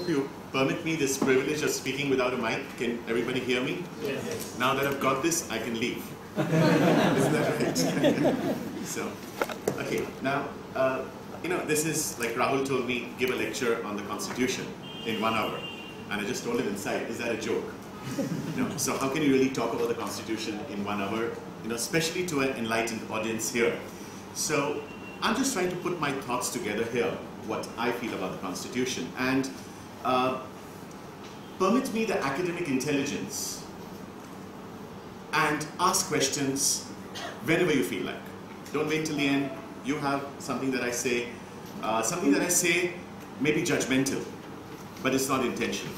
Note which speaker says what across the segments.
Speaker 1: of you permit me this privilege of speaking without a mic. Can everybody hear me?
Speaker 2: Yes.
Speaker 1: Now that I've got this, I can leave. Isn't that right? So, okay, now, this is, like Rahul told me, give a lecture on the Constitution in 1 hour. And I just told him inside, is that a joke? So how can you really talk about the Constitution in 1 hour, especially to an enlightened audience here? So I'm just trying to put my thoughts together here, what I feel about the Constitution. And permit me the academic intelligence and ask questions whenever you feel like. Don't wait till the end. You have something that I say. Something that I say may be judgmental, but it's not intentional.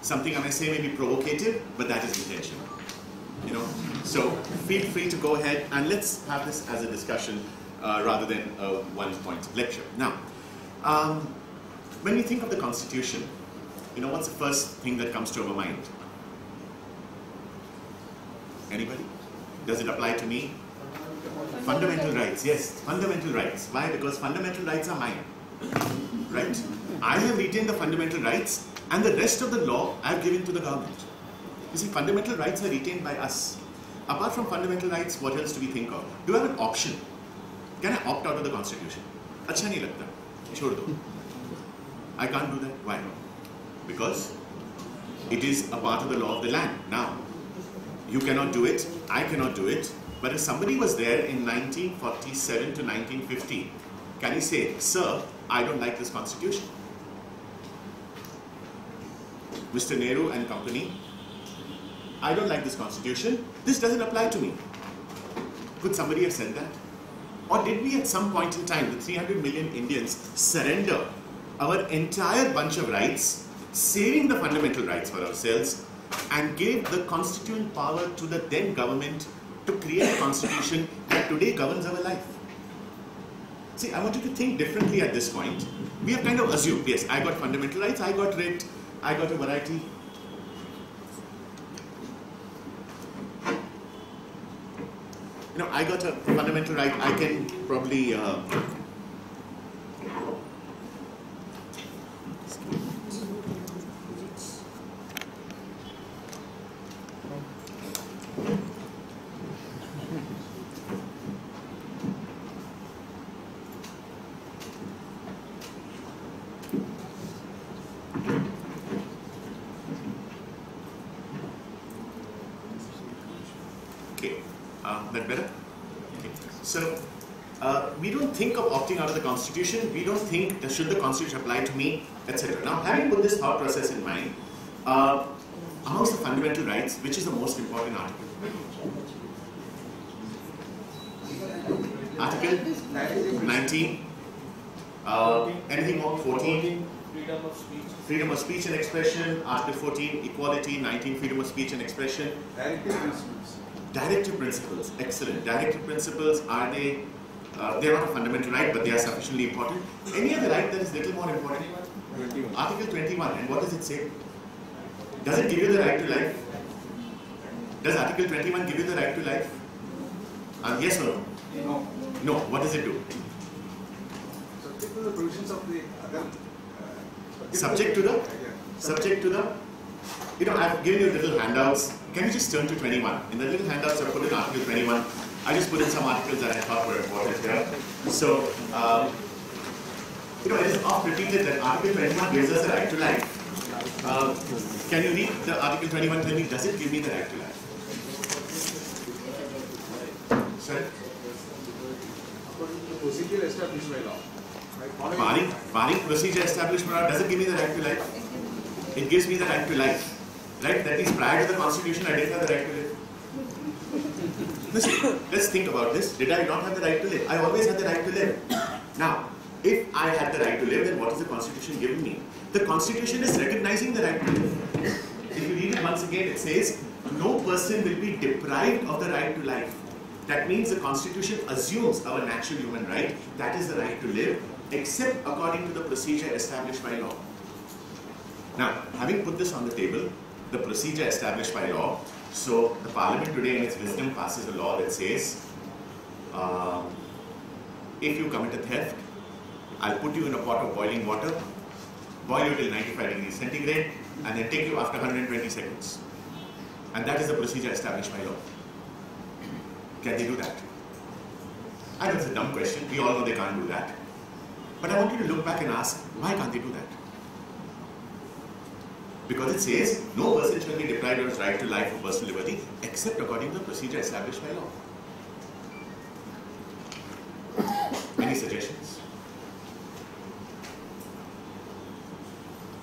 Speaker 1: Something I may say may be provocative, but that is intentional. So feel free to go ahead and let's have this as a discussion rather than a one-point lecture. Now, when we think of the Constitution, what's the first thing that comes to our mind? Anybody? Does it apply to me? Fundamental rights, yes, fundamental rights. Why? Because fundamental rights are mine, right? I have retained the fundamental rights and the rest of the law I have given to the government. You see, fundamental rights are retained by us. Apart from fundamental rights, what else do we think of? Do I have an option? Can I opt out of the Constitution? Acha nahi lagta. Chhod do. I can't do that. Why? Because it is a part of the law of the land. Now, you cannot do it, I cannot do it, but if somebody was there in 1947 to 1950, can he say, sir, I don't like this Constitution? Mr. Nehru and company, I don't like this Constitution, this doesn't apply to me. Could somebody have said that? Or did we at some point in time, the 300 million Indians, surrender our entire bunch of rights, saving the fundamental rights for ourselves, and gave the constituent power to the then government to create a constitution that today governs our life? See, I want you to think differently at this point. We have kind of assumed, yes, I got fundamental rights, I got writ, I got a variety. I got a fundamental right, I can probably that better? Okay. So, we don't think of opting out of the Constitution, we don't think, should the Constitution apply to me, etc. Now, having put this thought process in mind, amongst the fundamental rights, which is the most important article? Article 19, anything more? 14?
Speaker 2: Freedom of speech.
Speaker 1: Freedom of speech and expression. Article 14, equality. 19, freedom of speech and expression.
Speaker 3: Directive principles.
Speaker 1: Directive principles, excellent. Directive principles, are they, they're not a fundamental right, but they are sufficiently important. Any other right that is little more important?
Speaker 3: 21.
Speaker 1: Article 21, and what does it say? Does it give you the right to life? Does Article 21 give you the right to life? Yes or no?
Speaker 3: No.
Speaker 1: No, what does it do?
Speaker 3: Subject to the provisions of the other.
Speaker 1: Subject to the, I've given you little handouts. Can you just turn to 21? In the little handouts I put in Article 21. I just put in some articles that I thought were important here. So, it is oft repeated that Article 21 gives us a right to life. Can you read the Article 21 tell me, does it give me the right to life? Sorry?
Speaker 3: According to the procedure established by law.
Speaker 1: Barring procedure established by law, does it give me the right to life? It gives me the right to life. Right? That means prior to the Constitution, I didn't have the right to live. Listen, let's think about this. Did I not have the right to live? I always had the right to live. Now, if I had the right to live, then what is the Constitution giving me? The Constitution is recognizing the right to live. If you read it once again, it says, no person will be deprived of the right to life. That means the Constitution assumes our natural human right, that is the right to live, except according to the procedure established by law. Now, having put this on the table, the procedure established by law, so the Parliament today in its wisdom passes a law that says, if you commit a theft, I'll put you in a pot of boiling water, boil you till 95 degrees centigrade, and then take you after 120 seconds. And that is the procedure established by law. Can they do that? I know it's a dumb question. We all know they can't do that. But I want you to look back and ask, why can't they do that? Because it says, no person shall be deprived of his right to life or personal liberty except according to the procedure established by law. Any suggestions?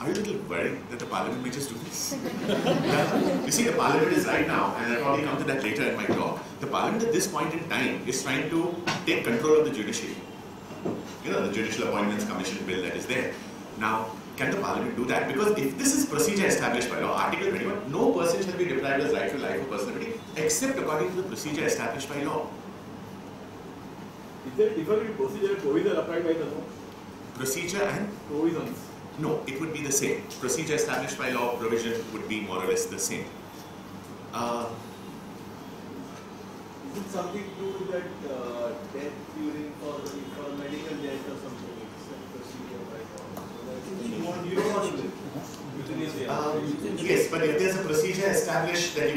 Speaker 1: Are you a little worried that the parliament may just do this? Yeah. You see, the parliament is right now, and I'll probably come to that later in my talk, the parliament at this point in time is trying to take control of the judiciary. You know, the Judicial Appointments Commission bill that is there. Now, can the parliament do that? Because if this is procedure established by law, Article 21, no person shall be deprived of his right to life or personal liberty except according to the procedure established by law.
Speaker 2: Is there a difference in procedure and provision applied by the law?
Speaker 1: Procedure and?
Speaker 2: Provisions.
Speaker 1: No, it would be the same. Procedure established by law, provision would be more or less the same.
Speaker 2: Is it something to do with that death during for medical death or something? It's a procedure by law. You don't want to live.
Speaker 1: Yes, but if there's a procedure established that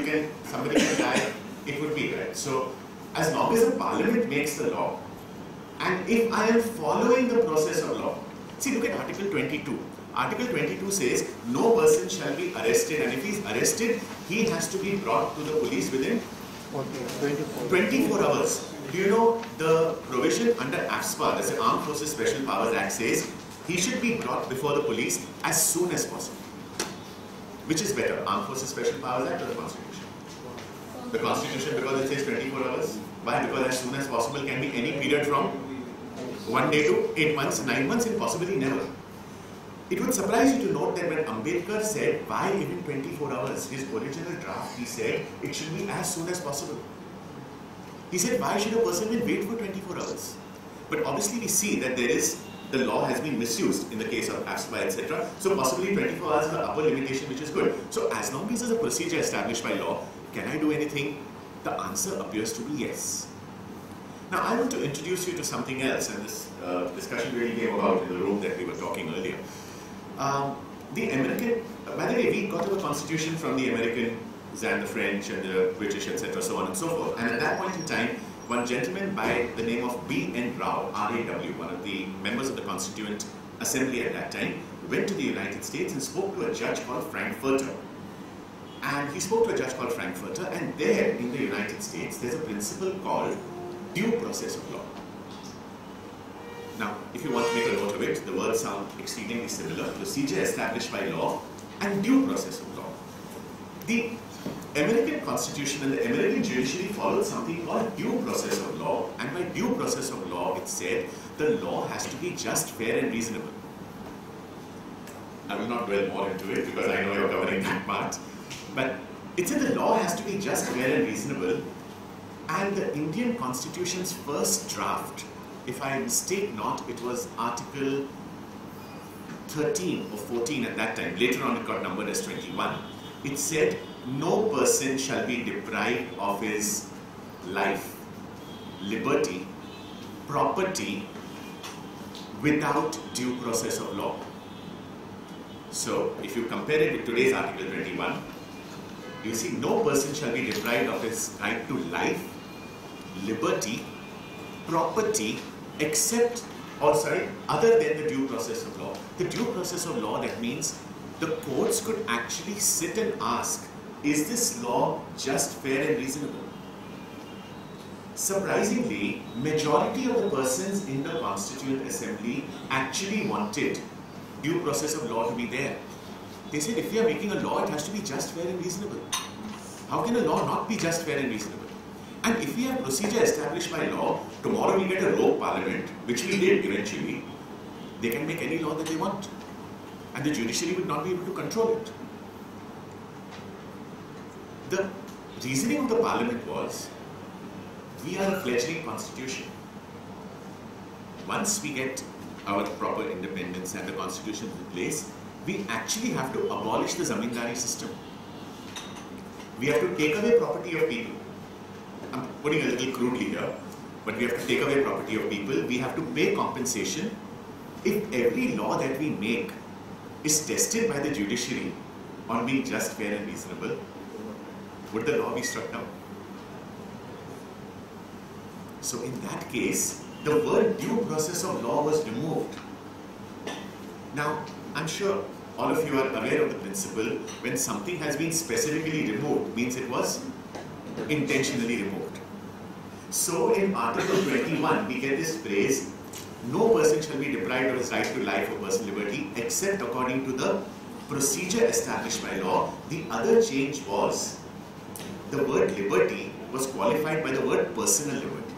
Speaker 1: somebody can die, it would be right. So, as long as the parliament makes the law, and if I am following the process of law, see, look at Article 22. Article 22 says, no person shall be arrested, and if he is arrested, he has to be brought to the police within 24 hours. Do you know the provision under AFSPA, that's the Armed Forces Special Powers Act, says he should be brought before the police as soon as possible. Which is better, Armed Forces Special Powers Act or the Constitution? The Constitution, because it says 24 hours. Why? Because as soon as possible can be any period from 1 day to 8 months, 9 months, and possibly never. It would surprise you to note that when Ambedkar said, why even 24 hours, his original draft, he said, it should be as soon as possible. He said, why should a person wait for 24 hours? But obviously we see that the law has been misused in the case of AFSPA, etc. So possibly 24 hours is the upper limitation, which is good. So as long as there's a procedure established by law, can I do anything? The answer appears to be yes. Now I want to introduce you to something else, and this discussion really came about in the room that we were talking earlier. The American, by the way, we got our constitution from the Americans and the French and the British, etc., so on and so forth. And at that point in time, one gentleman by the name of B.N. Rao, R.A.W., one of the members of the Constituent Assembly at that time, went to the United States and spoke to a judge called Frankfurter. And he spoke to a judge called Frankfurter, and there in the United States, there's a principle called due process of law. Now, if you want to make a note of it, the words sound exceedingly similar. Procedure established by law and due process of law. The American Constitution and the American judiciary followed something called due process of law, and by due process of law, it said the law has to be just, fair and reasonable. I will not dwell more into it because I know you're covering that part. But it said the law has to be just, fair and reasonable, and the Indian Constitution's first draft, if I mistake not, it was Article 13 or 14 at that time. Later on it got numbered as 21. It said, no person shall be deprived of his life, liberty, property without due process of law. So, if you compare it with today's Article 21, you see, no person shall be deprived of his right to life, liberty, property, other than the due process of law. The due process of law, that means the courts could actually sit and ask, is this law just, fair and reasonable? Surprisingly, majority of the persons in the Constituent Assembly actually wanted due process of law to be there. They said if we are making a law, it has to be just, fair and reasonable. How can a law not be just, fair and reasonable? And if we have procedure established by law, tomorrow we get a rogue parliament, which we did eventually, they can make any law that they want. And the judiciary would not be able to control it. The reasoning of the parliament was, we are a fledgling constitution. Once we get our proper independence and the constitution in place, we actually have to abolish the zamindari system. We have to take away property of people. I'm putting a little crudely here, but we have to take away property of people. We have to pay compensation. If every law that we make is tested by the judiciary on being just, fair and reasonable, would the law be struck down? So in that case, the word due process of law was removed. Now, I'm sure all of you are aware of the principle, when something has been specifically removed, means it was intentionally removed. So in Article 21, we get this phrase, no person shall be deprived of his right to life or personal liberty except according to the procedure established by law. The other change was the word liberty was qualified by the word personal liberty.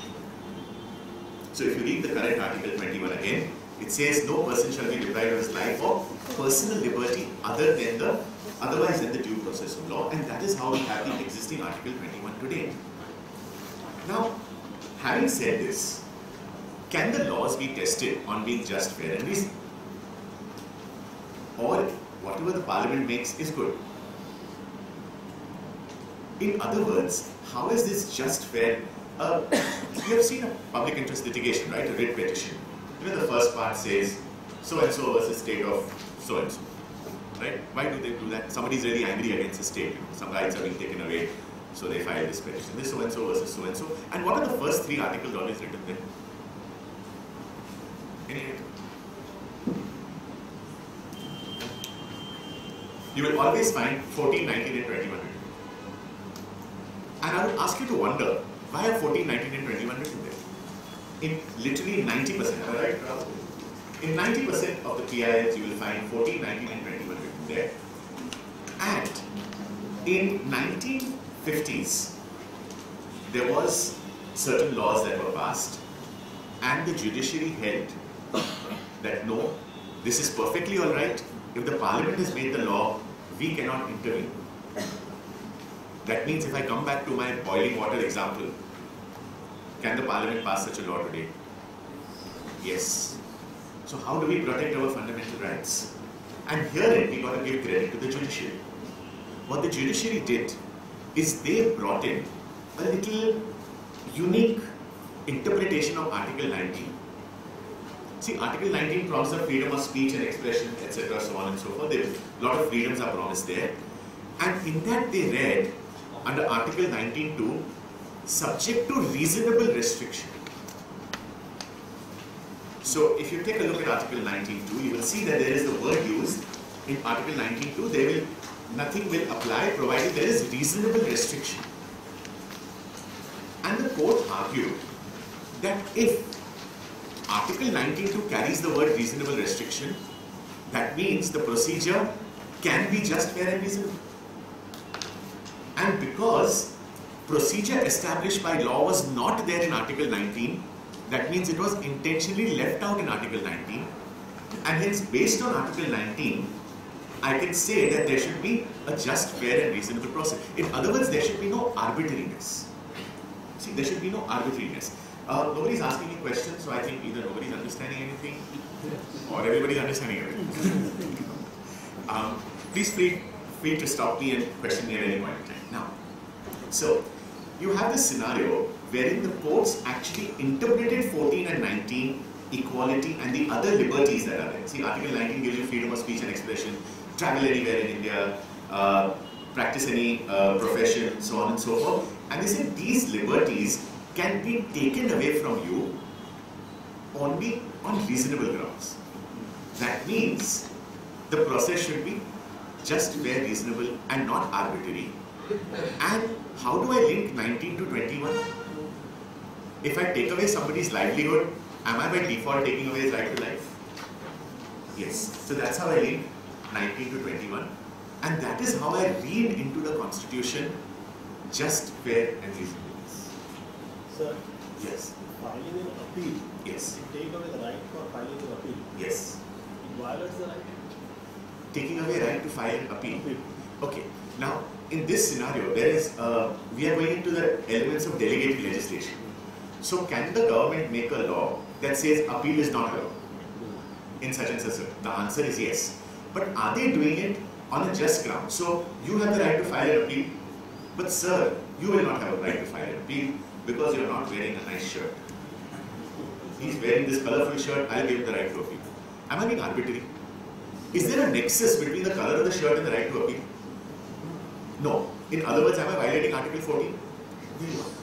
Speaker 1: So if you read the current Article 21 again, it says no person shall be deprived of his life or personal liberty otherwise than the due process of law, and that is how we have the existing Article 21 today. Now, having said this, can the laws be tested on being just, fair and reasonable? Or whatever the Parliament makes is good? In other words, how is this just, fair? You have seen a public interest litigation, right? A writ petition. You know, the first part says so-and-so versus state of so-and-so, right? Why do they do that? Somebody is really angry against the state. You know, some rights are being taken away, so they file this petition. This so-and-so versus so-and-so. And what are the first three articles always written there? Any idea? You will always find 14, 19 and 21 written. And I would ask you to wonder, why are 14, 19 and 21 written there? In literally 90%, right? In 90% of the PILs, you will find 14, 19 and 21 written there. And in 1950s, there was certain laws that were passed, and the judiciary held that no, this is perfectly all right. If the Parliament has made the law, we cannot intervene. That means if I come back to my boiling water example, can the Parliament pass such a law today? Yes. So how do we protect our fundamental rights? And herein we got to give credit to the judiciary. What the judiciary did is they brought in a little unique interpretation of Article 19. See, Article 19 promises freedom of speech and expression, etc., so on and so forth. A lot of freedoms are promised there. And in that they read, under Article 19.2, subject to reasonable restriction. So if you take a look at Article 19.2, you will see that there is the word used in Article 19.2. Nothing will apply provided there is reasonable restriction. And the court argued that if Article 19.2 carries the word reasonable restriction, that means the procedure can be just, fair and reasonable. And because procedure established by law was not there in Article 19, that means it was intentionally left out in Article 19, and hence based on Article 19, I can say that there should be a just, fair and reasonable process. In other words, there should be no arbitrariness. See, there should be no arbitrariness. Nobody's asking me questions, so I think either nobody's understanding anything or everybody's understanding everything. Please feel free to stop me and question me at any point in time. Now, so you have this scenario wherein the courts actually interpreted 14 and 19, equality and the other liberties that are there. See, Article 19 gives you freedom of speech and expression, travel anywhere in India, practice any profession, so on and so forth. And they said these liberties can be taken away from you only on reasonable grounds. That means the process should be just, fair, reasonable and not arbitrary. And how do I link 19 to 21? If I take away somebody's livelihood, am I by default taking away his right to life? Yes. So that's how I link 19 to 21. And that is how I read into the Constitution just, fair and reasonable.
Speaker 4: Sir,
Speaker 1: Yes.
Speaker 4: filing an appeal,
Speaker 1: Yes.
Speaker 4: it take away the right for filing an appeal.
Speaker 1: Yes.
Speaker 4: It violates the right.
Speaker 1: Taking away right to file an appeal.
Speaker 4: Appeal.
Speaker 1: Okay. Now, in this scenario, there is we are going into the elements of delegated legislation. So, can the government make a law that says appeal is not allowed in such and such? The answer is yes. But are they doing it on a just ground? So, you have the right to file an appeal, but sir, you will not have a right to file an appeal because you are not wearing a nice shirt. He's wearing this colorful shirt, I'll give him the right to appeal. Am I being arbitrary? Is there a nexus between the color of the shirt and the right to appeal? No. In other words, am I violating Article 14?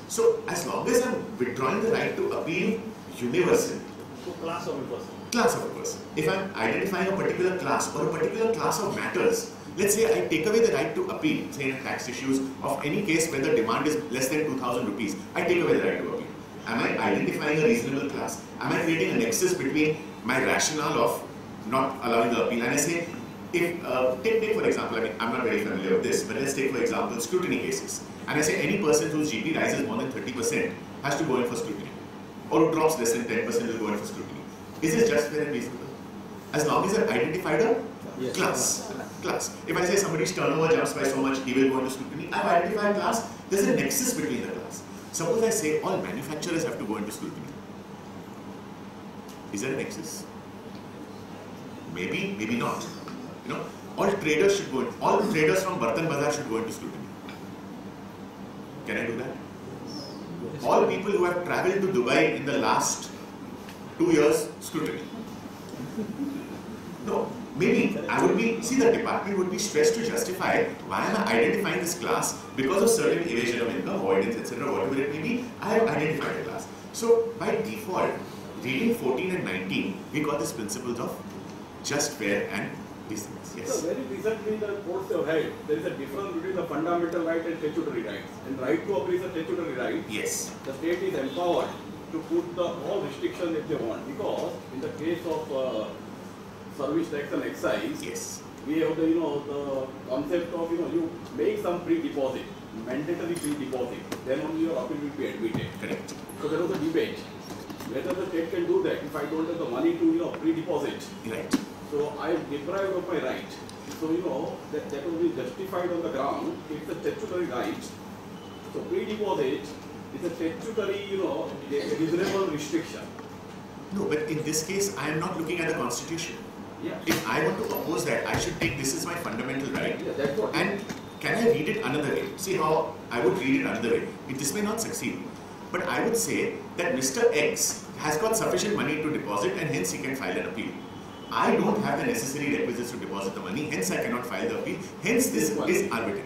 Speaker 1: So, as long as I'm withdrawing the right to appeal universally,
Speaker 4: So class of a person.
Speaker 1: class of a person. If I'm identifying a particular class or a particular class of matters, let's say I take away the right to appeal, say in tax issues of any case where the demand is less than 2,000 rupees, I take away the right to appeal. Am I identifying a reasonable class? Am I creating a nexus between my rationale of not allowing the appeal? And I say, if, take for example, I mean, I'm not very familiar with this, but let's take for example scrutiny cases. And I say any person whose GP rises more than 30% has to go in for scrutiny. Or who drops less than 10% will go in for scrutiny. Is this just fair and reasonable? As long as I've identified a class. If I say somebody's turnover jumps by so much, he will go into scrutiny. I've identified a class. There's a nexus between the class. Suppose I say all manufacturers have to go into scrutiny. Is there a nexus? Maybe, maybe not. You know, all traders should go in. All traders from Bartan Bazaar should go into scrutiny. Can I do that? All people who have travelled to Dubai in the last 2 years, scrutiny. No, maybe I would be, see, the department would be stressed to justify why am I identifying this class because of certain evasion of income, avoidance, etc., whatever it may be, I have identified a class. So by default, reading 14 and 19, we got these principles of just, fair and decent. Yes.
Speaker 5: So very recently the courts have held there is a difference between the fundamental right and statutory rights. And right to appeal is a statutory right.
Speaker 1: Yes.
Speaker 5: The state is empowered to put the all restrictions if they want, because in the case of service tax and excise,
Speaker 1: Yes.
Speaker 5: we have the the concept of you make some pre-deposit, mandatory pre-deposit, then only your appeal will be admitted.
Speaker 1: Correct.
Speaker 5: So there was a debate whether the state can do that if I don't have the money to pre-deposit.
Speaker 1: Right.
Speaker 5: So I am deprived of my right. So that will be justified on the ground. It's a statutory right. So pre-deposit is a statutory, a reasonable restriction.
Speaker 1: No, but in this case, I am not looking at the constitution.
Speaker 5: Yeah.
Speaker 1: If I want to oppose that, I should take this is my fundamental right.
Speaker 5: Yeah, that's what.
Speaker 1: And can I read it another way? See how I would read it another way. This may not succeed. But I would say that Mr. X has got sufficient money to deposit and hence he can file an appeal. I don't have the necessary requisites to deposit the money, hence I cannot file the appeal. Hence this is arbitrary.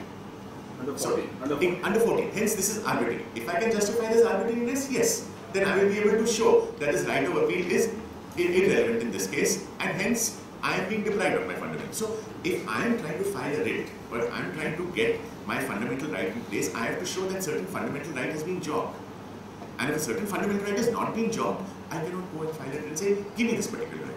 Speaker 5: Under 14.
Speaker 1: So,
Speaker 5: Under 14.
Speaker 1: under 14. Hence this is arbitrary. If I can justify this arbitrariness, yes, then I will be able to show that this right of appeal is irrelevant in this case, and hence I am being deprived of my fundamental. So if I am trying to file a writ, or if I am trying to get my fundamental right in place, I have to show that certain fundamental right is being jogged. And if a certain fundamental right is not being jogged, I cannot go and file it and say, give me this particular right.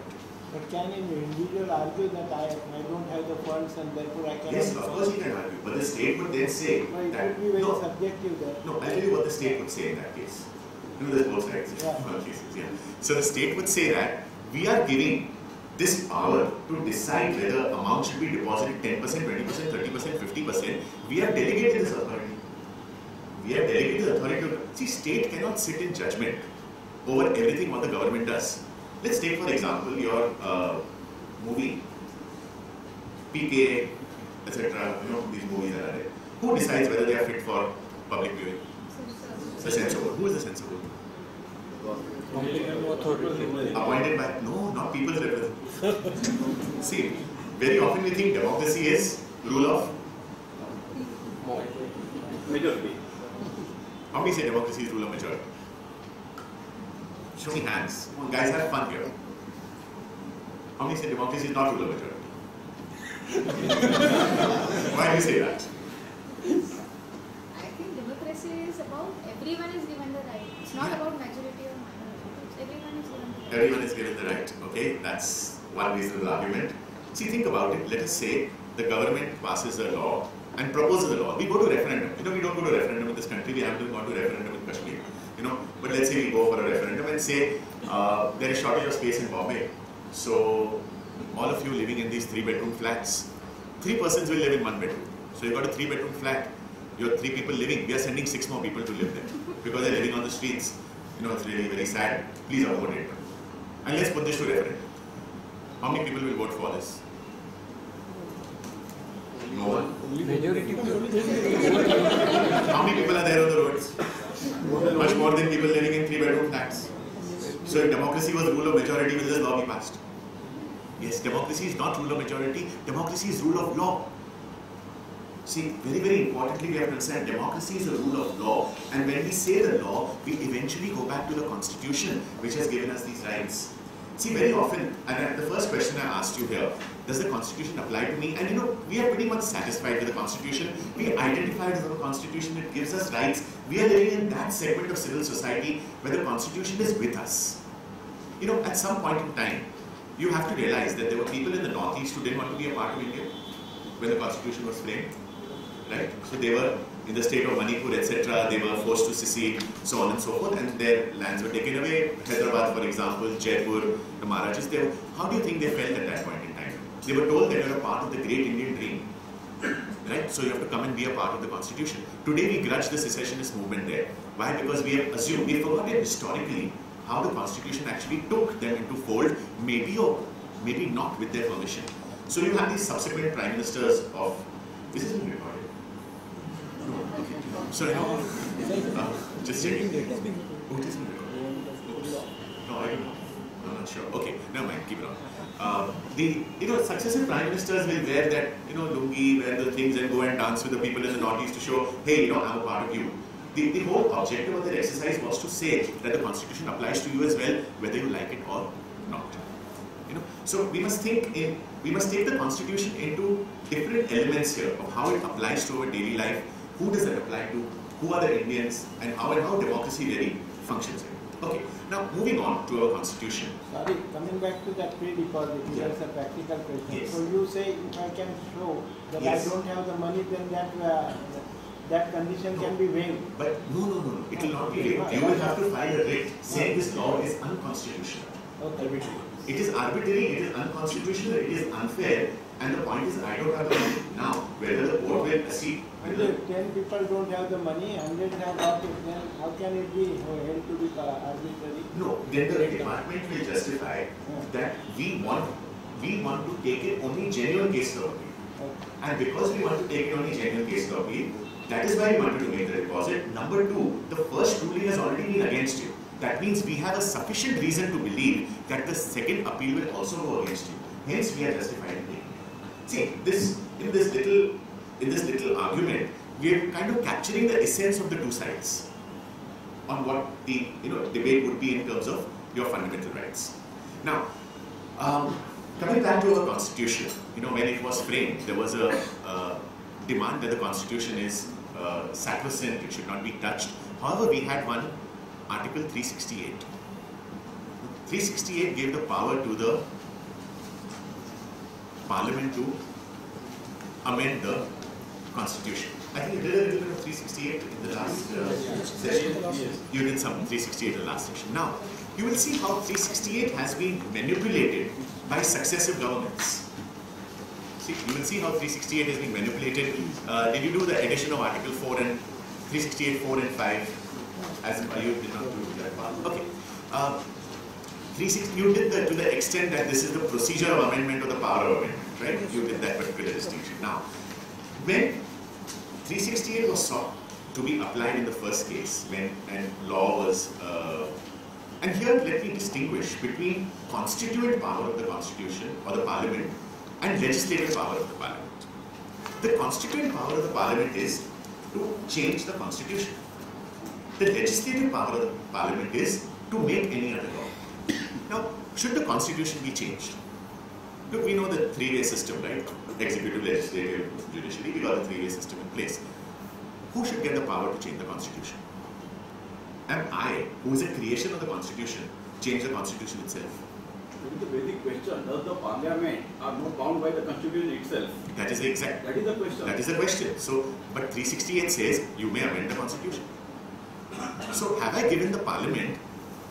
Speaker 6: But can an individual argue that I don't have the funds and therefore I cannot?
Speaker 1: Yes, of course he can argue, but the state would then say
Speaker 6: No, it
Speaker 1: that,
Speaker 6: would be very
Speaker 1: no,
Speaker 6: subjective there.
Speaker 1: no, I'll tell you what the state would say in that case. There's both sides.
Speaker 6: Yeah.
Speaker 1: Cases, yeah. So the state would say that we are giving this power to decide whether amount should be deposited 10%, 20%, 30%, 50%. We have delegated this authority. We have delegated the authority to, see, state cannot sit in judgment over everything what the government does. Let's take for example your movie, PK, etc. These movies are there. Who decides whether they are fit for public viewing? The censor board. Who is the censor board? Appointed by, no, not people's representatives. See, very often we think democracy is rule of,
Speaker 5: Majority.
Speaker 1: how many say democracy is rule of majority? Show me hands. Come on, guys, have fun here. How many say democracy is not rule of majority? Why do you say that?
Speaker 7: I think democracy is about everyone is given the right. It's not about majority or minority. Everyone is given the right.
Speaker 1: Everyone is given the right. Okay, that's one reasonable argument. See, think about it. Let us say the government passes a law and proposes a law. We go to referendum. We don't go to referendum in this country. We haven't gone to referendum in Kashmir. But let's say we go for a referendum and say there is shortage of space in Bombay. So all of you living in these 3-bedroom flats, 3 persons will live in 1 bedroom. So you've got a 3-bedroom flat. You have 3 people living. We are sending 6 more people to live there because they're living on the streets. It's really very sad. Please accommodate them. And let's put this to referendum. How many people will vote for this? No one. How many people are there on the roads? Much more than people living in 3-bedroom flats. So if democracy was the rule of majority, will this law be passed? Yes, democracy is not rule of majority, democracy is rule of law. See, very, very importantly, we have to understand democracy is a rule of law, and when we say the law, we eventually go back to the constitution, which has given us these rights. See, very often, and the first question I asked you here, does the constitution apply to me? And you know, we are pretty much satisfied with the constitution. We identified as the constitution, it gives us rights. We are living in that segment of civil society where the constitution is with us. You know, at some point in time, you have to realize that there were people in the Northeast who didn't want to be a part of India when the constitution was framed. Right? So they were in the state of Manipur, etc. They were forced to secede, so on and so forth, and their lands were taken away. Hyderabad, for example, Jaipur, the Maharajas. How do you think they felt at that point in time? They were told that you're a part of the great Indian dream, right? So you have to come and be a part of the constitution. Today we grudge the secessionist movement there. Why? Because we have assumed, we forgot historically how the constitution actually took them into fold, maybe or maybe not with their permission. So you have these subsequent prime ministers of. This is being recorded. Sorry, no. Just checking. Oh, it is being recorded. No, I don't know. I'm not sure. Okay, never mind. Keep it on. The successive prime ministers will wear that lungi, wear the things, and go and dance with the people in the Northeast to show, hey, I'm a part of you. The whole objective of that exercise was to say that the constitution applies to you as well, whether you like it or not. So we must take the constitution into different elements here of how it applies to our daily life. Who does that apply to? Who are the Indians? And how democracy really functions here. Okay, now moving on to our constitution.
Speaker 6: Sorry, coming back to that pre-deposit, there's a practical question.
Speaker 1: Yes.
Speaker 6: So you say if I can show that
Speaker 1: Yes.
Speaker 6: I don't have the money, then that condition can be waived.
Speaker 1: But no, it will not be waived. You will have to file a writ saying this law is unconstitutional.
Speaker 6: Okay.
Speaker 1: It is arbitrary, it is unconstitutional, it is unfair, and the point is I don't have the money. Now, whether the court will accede,
Speaker 6: And if 10 people don't have the money, 100 have got it, then how can it be held to be arbitrary?
Speaker 1: no, then the department will justify that we want to take it only genuine case law appeal.
Speaker 6: Okay.
Speaker 1: And because we want to take it only genuine case law appeal, that is why we wanted to make the deposit. Number two, the first ruling has already been against you. That means we have a sufficient reason to believe that the second appeal will also go against you. Hence, we are justified in taking it. See, in this little argument, we are kind of capturing the essence of the two sides on what the debate would be in terms of your fundamental rights. Now, coming back to our constitution, when it was framed, there was a demand that the constitution is sacrosanct; it should not be touched. However, we had one. Article 368. 368 gave the power to the Parliament to amend the Constitution. I think you did a little bit of 368 in the last session. You did some 368 in the last session. Now, you will see how 368 has been manipulated by successive governments. See, you will see how 368 has been manipulated. Did you do the addition of Article 4 and 368, 4 and 5? As you did not do that part. Okay. 360, you did that to the extent that this is the procedure of amendment or the power of amendment, right? You did that particular distinction. Now, when 368 was sought to be applied in the first case, when law was, and here let me distinguish between constituent power of the Constitution or the Parliament and legislative power of the Parliament. The constituent power of the Parliament is to change the Constitution. The legislative power of the Parliament is to make any other law. Now, should the Constitution be changed? Look, we know the three-way system, right? Executive, legislative, judiciary, we got the three-way system in place. Who should get the power to change the Constitution? Am I, who is a creation of the Constitution, change the Constitution itself?
Speaker 5: It is a basic question. Does the Parliament are not bound by the Constitution itself?
Speaker 1: That is the exact.
Speaker 5: That is the question.
Speaker 1: That is the question. So, but 368 says you may amend the Constitution. So, have I given the Parliament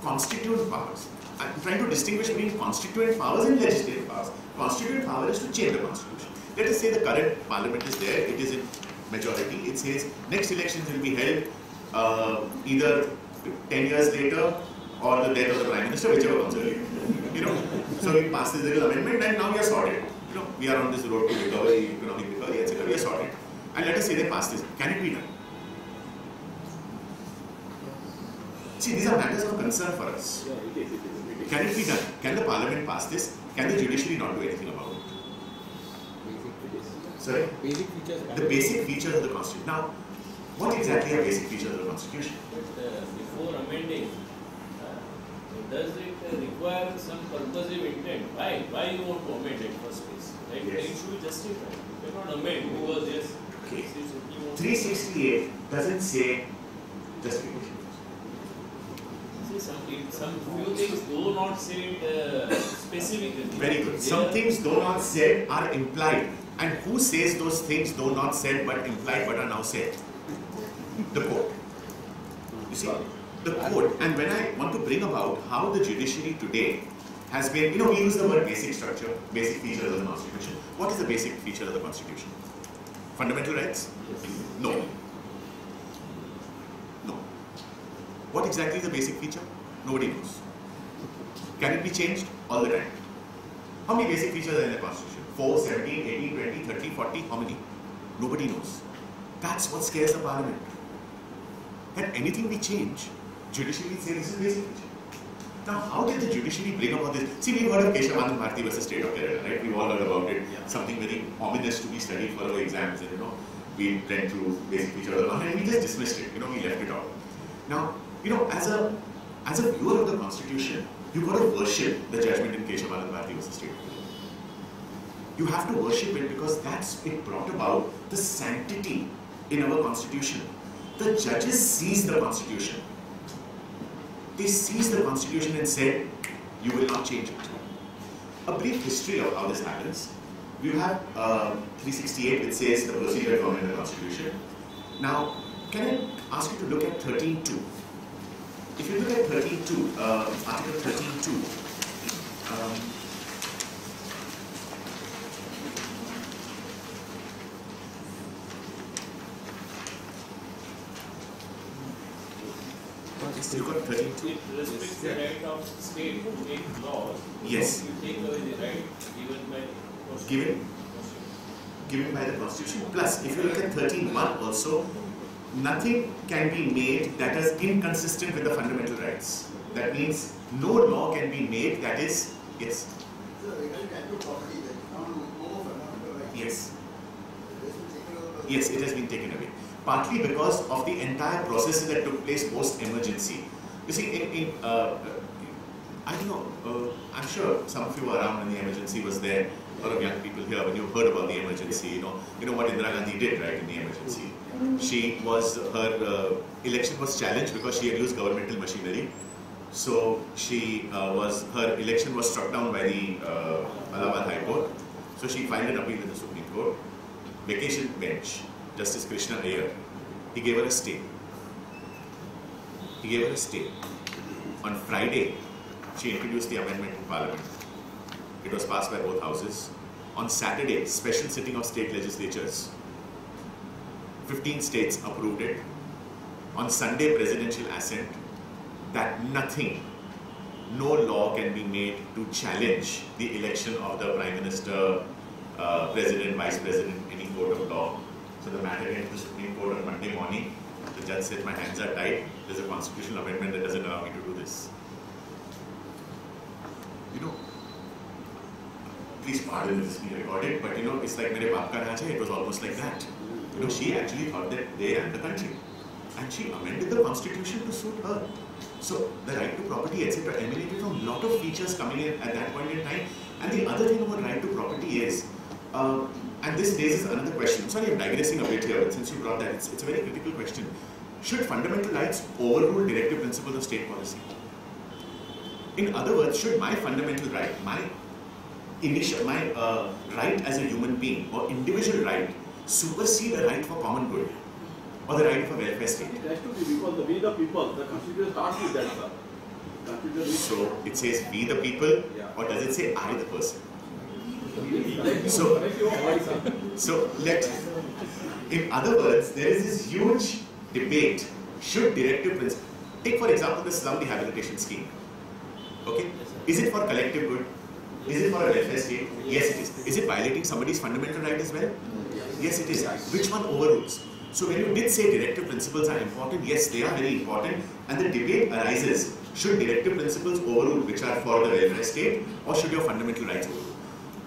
Speaker 1: constituent powers? I'm trying to distinguish between constituent powers and legislative powers. Constituent power is to change the Constitution. Let us say the current Parliament is there, it is in majority. It says next elections will be held either 10 years later or the death of the Prime Minister, whichever comes earlier. So we pass this little amendment and now we are sorted. We are on this road to recovery, economic recovery, etc. We are sorted. And let us say they pass this. Can it be done? See, these are matters of concern for us.
Speaker 5: Yeah, it is.
Speaker 1: Can it be done? Can the Parliament pass this? Can the judiciary not do anything about it? Sorry?
Speaker 3: Basic features.
Speaker 1: The basic features of the Constitution. Now, what exactly are basic features of the Constitution?
Speaker 8: But before amending, does it require some purposive intent? Why you want to amend it first place? Right?
Speaker 1: Yes.
Speaker 8: It should be justified. You cannot amend because yes.
Speaker 1: Okay.
Speaker 8: you want
Speaker 1: 368 doesn't say justification.
Speaker 8: See, some few things do not say it specifically.
Speaker 1: Very good. Some things though not said are implied. And who says those things though not said but implied but are now said? The court. You see? The court. And when I want to bring about how the judiciary today has been, we use the word basic structure, basic feature of the Constitution. What is the basic feature of the Constitution? Fundamental rights? No. No. What exactly is the basic feature? Nobody knows. Can it be changed? All the time. How many basic features are in the Constitution? 4, 17, 18, 20, 30, 40, how many? Nobody knows. That's what scares the Parliament. That anything we change, judiciary will say this is basic feature. Now, how did the judiciary bring about this? See, we've heard of Keshavanand Bharti versus State of Kerala, right? We've all heard about it. Yeah. Something very ominous to be studied for our exams, and we went through basic feature of the law and we just dismissed it. We left it out. Now, as a viewer of the Constitution, you've got to worship the judgment in Keshavanand Bharti versus State of Kerala. You have to worship it because it brought about the sanctity in our Constitution. The judges seized the Constitution. They seized the Constitution and said, you will not change it. A brief history of how this happens. We have 368, which says the procedure government of the Constitution. Now, can I ask you to look at 13.2? If you look at 13.2, Article 13.2, you got 13.2.
Speaker 8: It restricts the right of state to make laws.
Speaker 1: Yes.
Speaker 8: You take away the right given by the Constitution.
Speaker 1: Given by the Constitution. Plus, if you look at 13.1 also, nothing can be made that is inconsistent with the fundamental rights. That means no law can be made that is, yes. Yes. Yes, it has been taken away. Partly because of the entire processes that took place post-emergency. You see, I don't know, I'm sure some of you were around when the emergency was there. A lot of young people here, when you heard about the emergency, you know what Indira Gandhi did, right, in the emergency. Her election was challenged because she had used governmental machinery. So her election was struck down by the Allahabad High Court. So she filed an appeal in the Supreme Court. Vacation bench, Justice Krishna Iyer, he gave her a stay. On Friday, she introduced the amendment in Parliament. It was passed by both houses. On Saturday, special sitting of state legislatures. 15 states approved it. On Sunday, presidential assent that no law can be made to challenge the election of the Prime Minister, President, Vice President, any court of law. So the matter went to the Supreme Court on Monday morning. The judge said, my hands are tied. There's a constitutional amendment that doesn't allow me to do this. Please pardon if this is being recorded, but it's like mere baap ka raaj hai, it was almost like that. She actually thought that they ran the country. And she amended the constitution to suit her. So the right to property, etc. emanated from a lot of features coming in at that point in time. And the other thing about right to property is, and this raises another question. Sorry, I'm digressing a bit here, but since you brought that, it's a very critical question. Should fundamental rights overrule directive principles of state policy? In other words, should my fundamental right, my right as a human being or individual right supersede a right for common good or the right of a welfare state?
Speaker 5: It has to be because we the people, the Constitution starts with that, sir.
Speaker 1: So it says we the people, or does it say I the person? In other words, there is this huge debate. Should directive principles, take for example the slum rehabilitation scheme. Okay, is it for collective good? Is it for a welfare state? Yes, it is. Is it violating somebody's fundamental right as well? Yes, it is. Which one overrules? So when you did say directive principles are important, yes, they are very important, and the debate arises, should directive principles overrule which are for the welfare state, or should your fundamental rights overrule?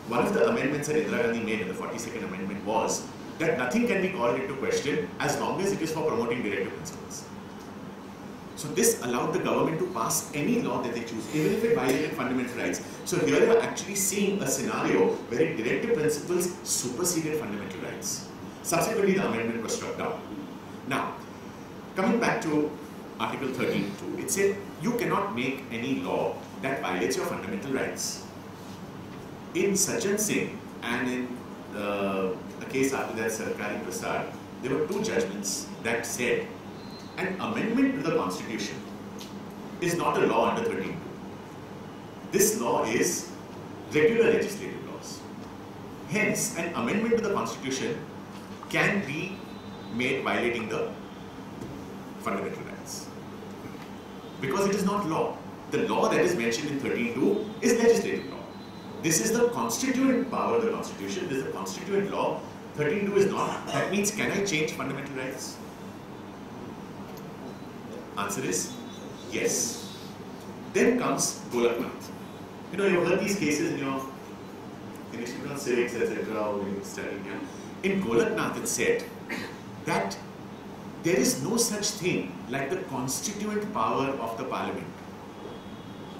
Speaker 1: One of the amendments that Indira Gandhi made in the 42nd Amendment was that nothing can be called into question as long as it is for promoting directive principles. So this allowed the government to pass any law that they choose, even if it violated fundamental rights. So here you are actually seeing a scenario where directive principles superseded fundamental rights. Subsequently, the amendment was struck down. Now, coming back to Article 13.2, it said you cannot make any law that violates your fundamental rights. In Sajjan Singh and in a case after that, Sarkari Prasad, there were two judgments that said an amendment to the Constitution is not a law under 13.2. This law is regular legislative laws. Hence, an amendment to the Constitution can be made violating the fundamental rights. Because it is not law. The law that is mentioned in 13.2 is legislative law. This is the constituent power of the Constitution. This is a constituent law. 13.2 is not. That means, can I change fundamental rights? Answer is yes. Then comes Golaknath. You know, you've heard these cases in your Institute of Civics, etc., or when you study here. In Golaknath, it said that there is no such thing like the constituent power of the Parliament.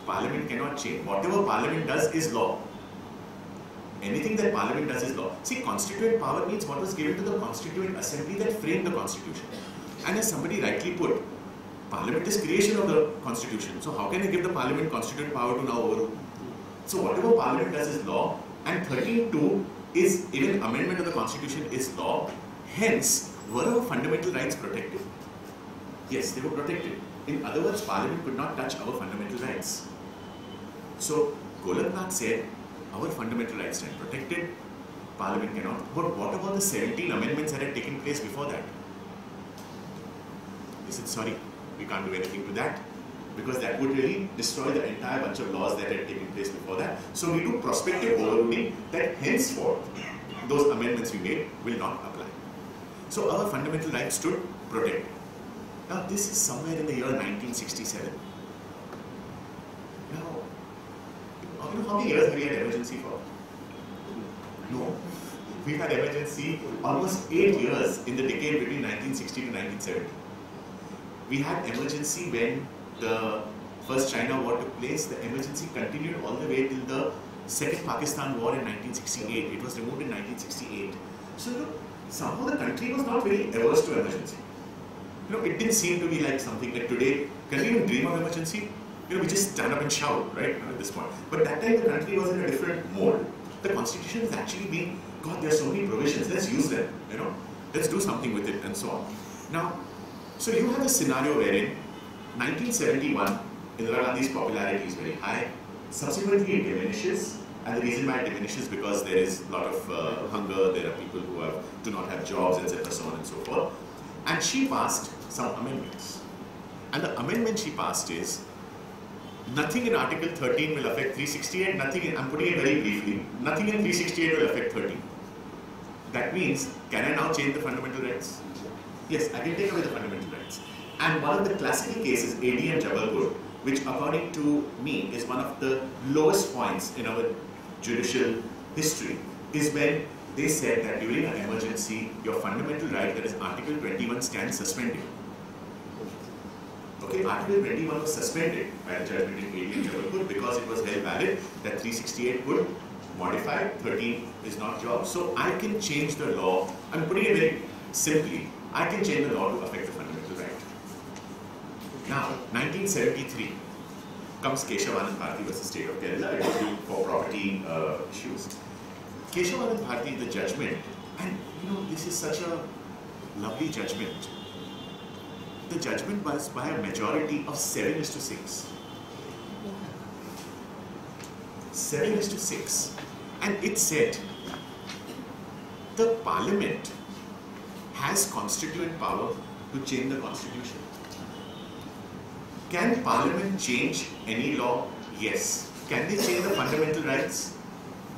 Speaker 1: Parliament cannot change. Whatever Parliament does is law. Anything that Parliament does is law. See, constituent power means what was given to the Constituent Assembly that framed the Constitution. And as somebody rightly put, Parliament is creation of the Constitution. So how can I give the Parliament constituent power to now overrule? So whatever Parliament does is law, and 13.2 is, even amendment of the Constitution is law. Hence, were our fundamental rights protected? Yes, they were protected. In other words, Parliament could not touch our fundamental rights. So Golaknath said, our fundamental rights stand protected, Parliament cannot. But what about the 17 amendments that had taken place before that? He said, sorry, we can't do anything to that, because that would really destroy the entire bunch of laws that had taken place before that. So we do prospective overruling that henceforth those amendments we made will not apply. So our fundamental rights stood protected. Now this is somewhere in the year 1967. Now, you know how many years have we had emergency for? No. We've had emergency almost 8 years in the decade between 1960 to 1970. We had emergency when the first China war took place. The emergency continued all the way till the second Pakistan war in 1968. It was removed in 1968. So look, somehow the country was not very averse to emergency. You know, it didn't seem to be like something that today, can we even dream of emergency? You know, we just stand up and shout, right, at this point. But that time the country was in a different mode. The Constitution was actually being, God, there are so many provisions, let's use them, you know, let's do something with it and so on. Now, so you have a scenario wherein 1971, Indira Gandhi's popularity is very high. Subsequently, it diminishes, and the reason why it diminishes is because there is a lot of hunger, there are people who do not have jobs, etc., so on and so forth. And she passed some amendments. And the amendment she passed is, nothing in Article 13 will affect 368, nothing in, I'm putting it very briefly, nothing in 368 will affect 13. That means, can I now change the fundamental rights? Yes, I can take away the fundamental rights. And one of the classical cases, ADM Jabalpur, which according to me is one of the lowest points in our judicial history, is when they said that during an emergency, your fundamental right, that is Article 21, stands suspended. Okay, Article 21 was suspended by the judgment in ADM Jabalpur because it was held valid that 368 would modify, 13 is not job. So I can change the law. I'm putting it very simply. I can change the law to affect the fundamental right. Now, 1973 comes Keshavanand Bharati versus State of Kerala. It was for property issues. Keshavanand Bharati, the judgment, and you know, this is such a lovely judgment. The judgment was by a majority of 7:6. 7:6. And it said, the Parliament has constituent power to change the Constitution. Can Parliament change any law? Yes. Can they change the fundamental rights?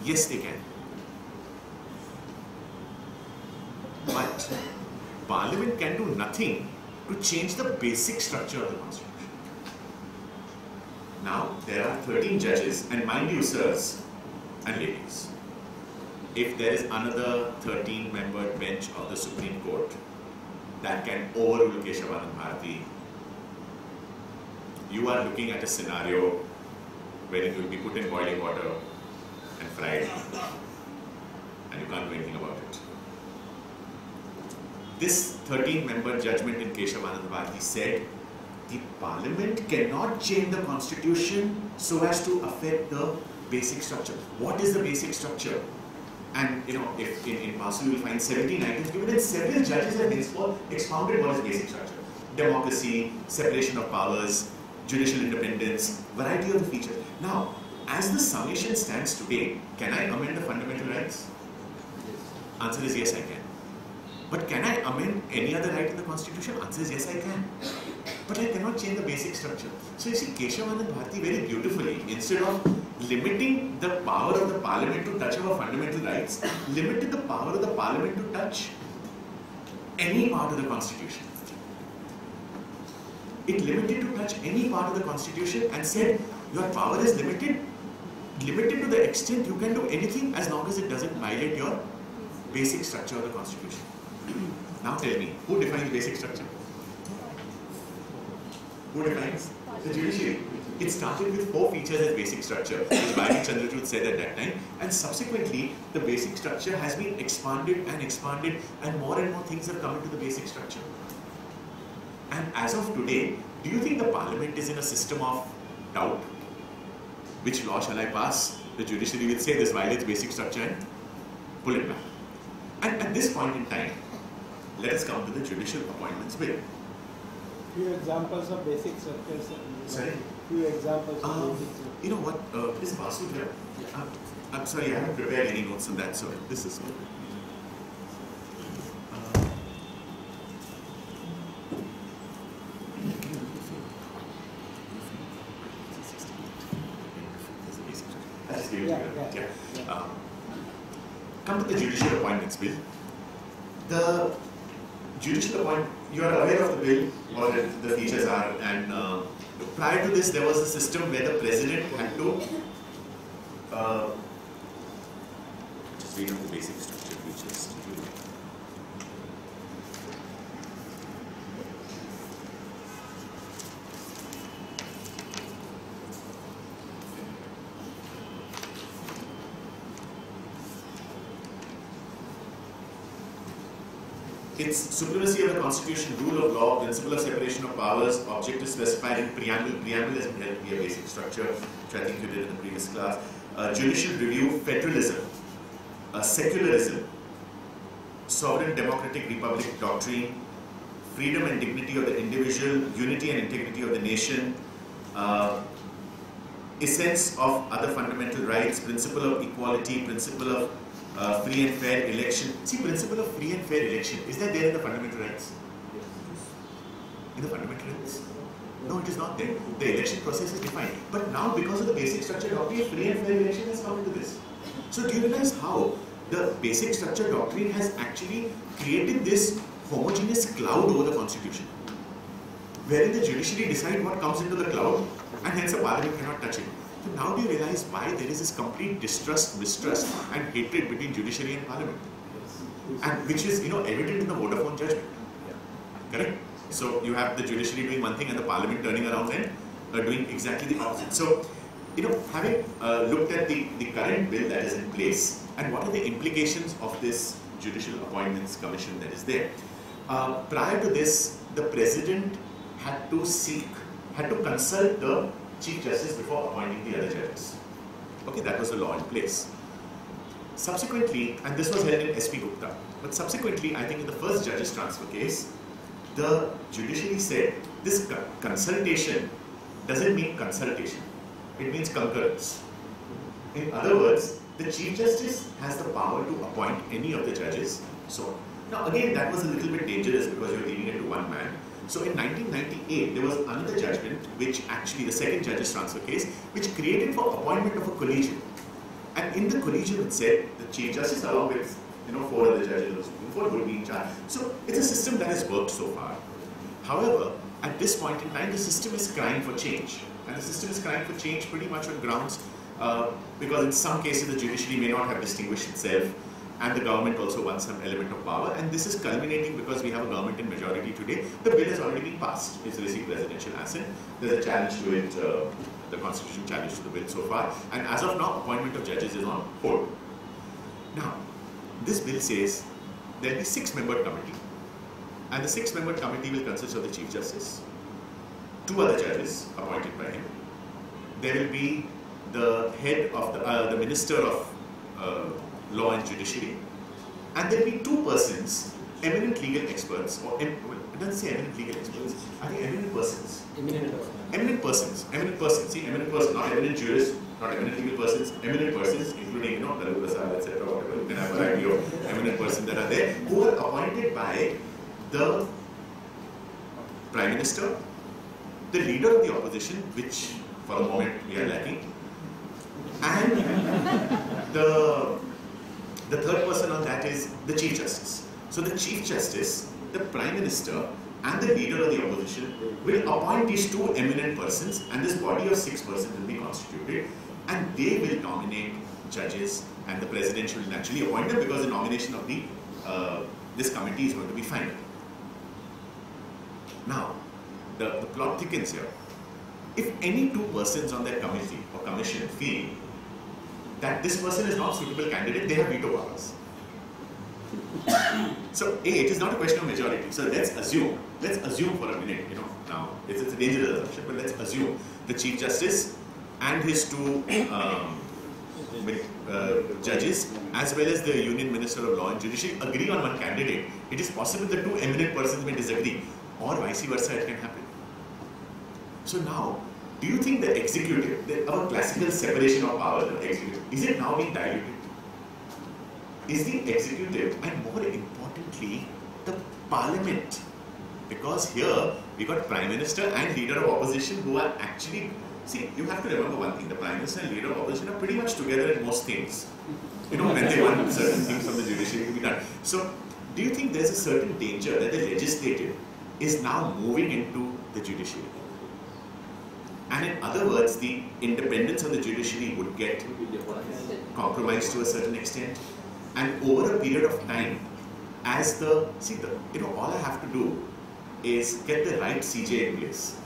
Speaker 1: Yes, they can. But Parliament can do nothing to change the basic structure of the Constitution. Now, there are 13 judges, and mind you, sirs and ladies, if there is another 13-member bench of the Supreme Court that can overrule Keshavanand Bharati, you are looking at a scenario wherein you will be put in boiling water and fried, and you can't do anything about it. This 13-member judgment in Keshavanand Bharati said the Parliament cannot change the Constitution so as to affect the basic structure. What is the basic structure? And if in Pasu you will find 17 items given, and several judges have expounded what is basic structure. Democracy, separation of powers, judicial independence, variety of the features. Now, as the summation stands today, can I amend the fundamental rights? Answer is yes, I can. But can I amend any other right in the Constitution? Answer is yes, I can. But I cannot change the basic structure. So you see, Keshavanand Bharati very beautifully, instead of limiting the power of the Parliament to touch our fundamental rights, limited the power of the Parliament to touch any part of the Constitution. It limited to touch any part of the Constitution and said, your power is limited to the extent you can do anything as long as it doesn't violate your basic structure of the Constitution. Now tell me, who defines basic structure? Who defines? The judiciary. It started with 4 features as basic structure, which Vaidhi Chandrachud said at that time, and subsequently the basic structure has been expanded, and more things have come into the basic structure. And as of today, do you think the Parliament is in a system of doubt? Which law shall I pass? The judiciary will say this violates basic structure and pull it back. And at this point in time, let us come to the Judicial Appointments Bill.
Speaker 6: Few examples of basic structures.
Speaker 1: Sorry?
Speaker 6: Few examples of basic structures.
Speaker 1: You know what? Is Vasu here? I'm sorry, I haven't prepared any notes on that, so this is good. Come to the Judicial Appointments Bill. The Judicial Appointment, you are aware of the bill, what the features are, and prior to this there was a system where the President had to just read out the basic structure features. It's supremacy of the Constitution, rule of law, principle of separation of powers, objective specified in preamble. Preamble has been held to be a basic structure, which I think you did in the previous class. Judicial review, federalism, secularism, sovereign democratic republic doctrine, freedom and dignity of the individual, unity and integrity of the nation, essence of other fundamental rights, principle of equality, principle of free and fair election. See, principle of free and fair election, is that there in the fundamental rights? In the fundamental rights? No, it is not there. The election process is defined. But now, because of the basic structure doctrine, free and fair election has come into this. So, do you realize how the basic structure doctrine has actually created this homogeneous cloud over the Constitution, wherein the judiciary decide what comes into the cloud, and hence the Parliament cannot touch it. So now do you realize why there is this complete distrust, mistrust and hatred between judiciary and Parliament? And which is, evident in the Vodafone judgment. Correct? So you have the judiciary doing one thing and the Parliament turning around and doing exactly the opposite. So, having looked at the current bill that is in place and what are the implications of this Judicial Appointments Commission that is there. Prior to this, the President had to consult the Chief Justice before appointing the other judges. Okay, that was the law in place. Subsequently, and this was held in S.P. Gupta, but subsequently, I think in the first judge's transfer case, the judiciary said this consultation doesn't mean consultation, it means concurrence. In other words, the Chief Justice has the power to appoint any of the judges. So, now again, that was a little bit dangerous because you're leaving it to one man. So in 1998, there was another judgment, which actually the second judge's transfer case, which created for appointment of a collegium. And in the collegium it said the Chief Justice along with 4 other judges of the Supreme Court would be in charge. So it's a system that has worked so far. However, at this point in time, the system is crying for change. And the system is crying for change pretty much on grounds because in some cases the judiciary may not have distinguished itself, and the government also wants some element of power, and this is culminating because we have a government in majority today. The bill has already been passed. It's received presidential assent. There's a challenge to it, the constitutional challenge to the bill so far, and as of now, appointment of judges is on hold. Now, this bill says there will be 6-member committee, and the 6-member committee will consist of the Chief Justice, 2 other judges appointed by him. There will be the head of the Minister of Law and Judiciary, and there will be 2 persons, eminent legal experts, or it doesn't say eminent legal experts, I think eminent persons. Eminent persons, see, eminent persons, not eminent jurists, not eminent legal persons, eminent persons, including, Lalu Prasad, etc., whatever. You can have a variety of eminent persons that are there, who are appointed by the Prime Minister, the leader of the opposition, which for the moment we are lacking, and the third person on that is the Chief Justice. So the Chief Justice, the Prime Minister, and the leader of the opposition will appoint these 2 eminent persons, and this body of 6 persons will be constituted, and they will nominate judges, and the president will naturally appoint them because the nomination of the this committee is going to be final. Now, the plot thickens here. If any 2 persons on that committee or commission feel that this person is not a suitable candidate, they have veto powers. So, it is not a question of majority. So let's assume for a minute, now it's a dangerous assumption, but let's assume the Chief Justice and his 2 judges, as well as the Union Minister of Law and Judiciary, agree on one candidate. It is possible the 2 eminent persons may disagree, or vice versa, it can happen. So now, do you think the executive, our classical separation of power, the executive, is it now being diluted? Is the executive, and more importantly, the parliament? Because here, we got Prime Minister and leader of opposition who are actually, see, you have to remember one thing, the Prime Minister and leader of opposition are pretty much together in most things. When they want certain things from the judiciary to be done. So, do you think there's a certain danger that the legislative is now moving into the judiciary? And in other words, the independence of the judiciary would get compromised to a certain extent. And over a period of time, as all I have to do is get the right CJ in place.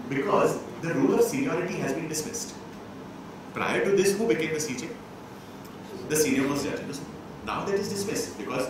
Speaker 1: Because the rule of seniority has been dismissed. Prior to this, who became the CJ? The senior most judge. Now that is dismissed because